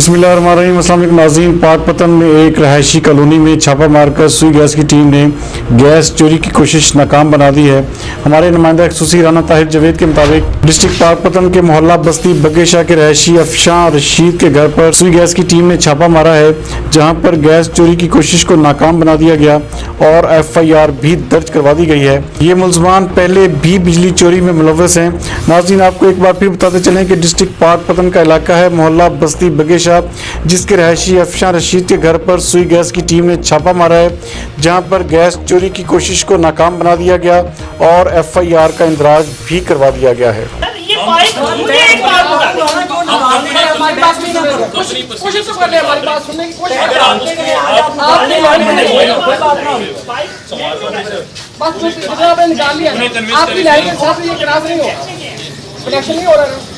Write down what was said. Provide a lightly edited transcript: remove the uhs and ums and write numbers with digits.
बिस्मिल्लाहिर्रहमानिर्रहीम। अस्सलाम वालेकुम नाज़रीन। पाकपतन में एक रहायशी कॉलोनी में छापा मारकर सुई गैस की टीम ने गैस चोरी की कोशिश नाकाम बना दी है। हमारे नुमाइंदा खसूसी राना ताहिर जवेद के मुताबिक डिस्ट्रिक्ट पाकपतन के मोहल्ला बस्ती बग्गेशाह के रहायशी अफशां रशीद के घर पर सुई गैस की टीम ने छापा मारा है, जहां पर गैस चोरी की कोशिश को नाकाम बना दिया गया और FIR भी दर्ज करवा दी गई है। ये मुलजमान पहले भी बिजली चोरी में मुलव्वस हैं। नाज़रीन, आपको एक बार फिर बताते चलें कि डिस्ट्रिक्ट पाकपतन का इलाका है मोहल्ला बस्ती बग्गेशाह, जिसके रहायशी अफशां रशीद के घर पर सुई गैस की टीम ने छापा मारा है, जहां पर गैस चोरी की कोशिश को नाकाम बना दिया गया और FIR का इंदराज भी करवा दिया गया है। आपकी लाइन के साथ ये क्रॉस नहीं हो, कनेक्शन नहीं हो रहा है।